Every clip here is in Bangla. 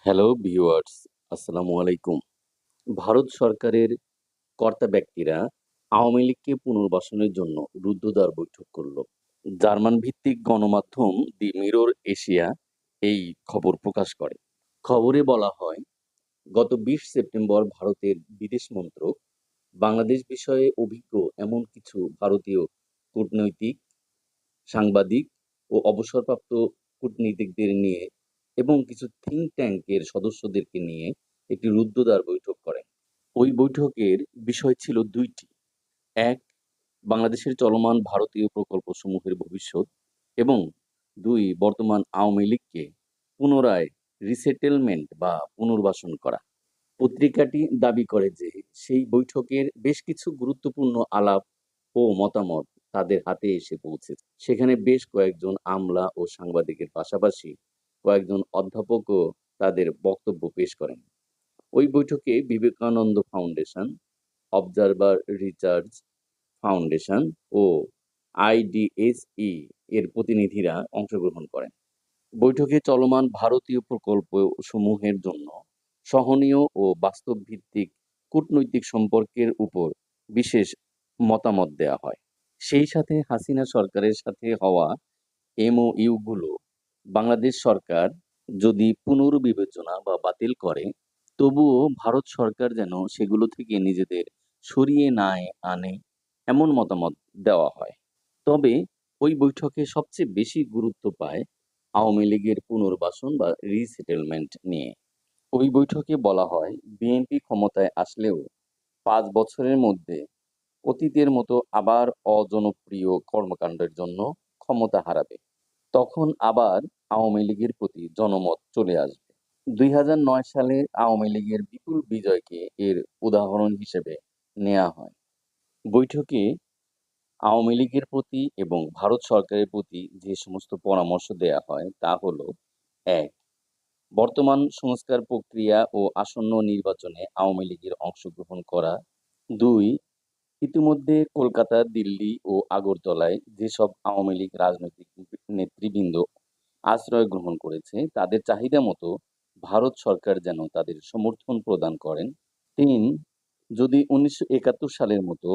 হ্যালো ভিউয়ার্স, আসসালামু আলাইকুম। ভারত সরকারের কর্তা ব্যক্তিরা আওয়ামী লীগকে পুনর্বাসনের জন্য রুদ্ধদ্বার বৈঠক করল। জার্মান ভিত্তিক গণমাধ্যম দি মিরর এশিয়া এই খবর প্রকাশ করে। খবরে বলা হয়, গত ২০ সেপ্টেম্বর ভারতের বিদেশ মন্ত্রক বাংলাদেশ বিষয়ে অভিজ্ঞ এমন কিছু ভারতীয় কূটনৈতিক, সাংবাদিক ও অবসরপ্রাপ্ত কূটনীতিকদের নিয়ে এবং কিছু থিঙ্ক ট্যাঙ্কের সদস্যদেরকে নিয়ে একটি রুদ্ধদ্বার বৈঠক করেন। ওই বৈঠকের বিষয় ছিল ২ টি। ১. বাংলাদেশের চলমান ভারতীয় প্রকল্পসমূহের ভবিষ্যৎ এবং ২. বর্তমান আওয়ামী লীগকে পুনরায় রিসেটেলমেন্ট বা পুনর্বাসন করা। পত্রিকাটি দাবি করে যে সেই বৈঠকের বেশ কিছু গুরুত্বপূর্ণ আলাপ ও মতামত তাদের হাতে এসে পৌঁছেছে। সেখানে বেশ কয়েকজন আমলা ও সাংবাদিকের পাশাপাশি কয়েকজন অধ্যাপকও তাদের বক্তব্য পেশ করেন। ওই বৈঠকে Vivekananda foundation, observer research foundation ও আইডিএসই এর প্রতিনিধিরা অংশগ্রহণ করেন। বৈঠকে চলমান ভারতীয় প্রকল্প সমূহের জন্য সহনীয় ও বাস্তবভিত্তিক কূটনৈতিক সম্পর্কের উপর বিশেষ মতামত দেওয়া হয়। সেই সাথে হাসিনা সরকারের সাথে হওয়া এমওইউ গুলো বাংলাদেশ সরকার যদি পুনর্বিবেচনা বা বাতিল করে, তবুও ভারত সরকার যেন সেগুলো থেকে নিজেদের সরিয়ে না আনে, এমন মতামত দেওয়া হয়। তবে ওই বৈঠকে সবচেয়ে বেশি গুরুত্ব পায় আওয়ামী লীগের পুনর্বাসন বা রিসেটেলমেন্ট নিয়ে। ওই বৈঠকে বলা হয়, বিএনপি ক্ষমতায় আসলেও ৫ বছরের মধ্যে অতীতের মতো আবার অজনপ্রিয় কর্মকাণ্ডের জন্য ক্ষমতা হারাবে। তখন আবার আওয়ামী লীগের প্রতি জনমত চলে আসবে। ২০০৯ সালে আওয়ামী লীগের বিপুল বিজয়কে এর উদাহরণ হিসেবে নেয়া হয়। বৈঠকে আওয়ামী লীগের প্রতি এবং ভারত সরকারের প্রতি যে সমস্ত পরামর্শ দেয়া হয় তা হলো: ১. বর্তমান সংস্কার প্রক্রিয়া ও আসন্ন নির্বাচনে আওয়ামী লীগের অংশগ্রহণ করা। ২. ইতিমধ্যে কলকাতা, দিল্লি ও আগরতলায় যেসব আওয়ামী লীগ রাজনৈতিক নেতৃবৃন্দ আশ্রয় গ্রহণ করেছে, তাদের চাহিদা মতো ভারত সরকার যেন তাদের সমর্থন প্রদান করেন। ৩. যদি ১৯৭১ সালের মতো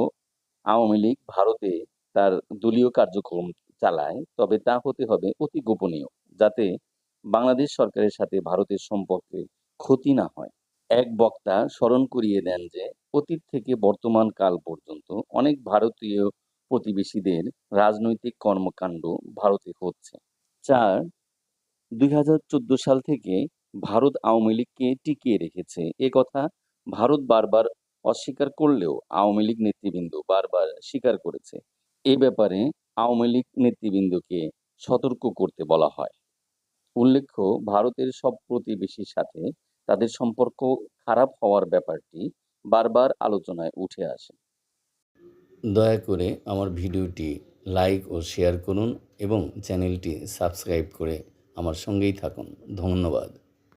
আওয়ামী লীগ ভারতে তার দলীয় কার্যক্রম চালায়, তবে তা হতে হবে অতি গোপনীয়, যাতে বাংলাদেশ সরকারের সাথে ভারতের সম্পর্কে ক্ষতি না হয়। এক বক্তা স্মরণ করিয়ে দেন যে অতীত থেকে বর্তমান কাল পর্যন্ত অনেক ভারতীয় প্রতিবেশীদের রাজনৈতিক কর্মকাণ্ড ভারতে হচ্ছে। ৪. ২০১৪ সাল থেকে ভারত আওয়ামী লীগকে টিকিয়ে রেখেছে, এ কথা ভারত বারবার অস্বীকার করলেও আওয়ামী লীগ নেতৃবৃন্দ বারবার স্বীকার করেছে। এ ব্যাপারে আওয়ামী লীগ নেতৃবৃন্দকে সতর্ক করতে বলা হয়। উল্লেখ্য, ভারতের সব প্রতিবেশীর সাথে তাদের সম্পর্ক খারাপ হওয়ার ব্যাপারটি বারবার আলোচনায় উঠে আসে। দয়া করে আমার ভিডিওটি লাইক ও শেয়ার করুন এবং চ্যানেলটি সাবস্ক্রাইব করে আমার সঙ্গেই থাকুন। ধন্যবাদ।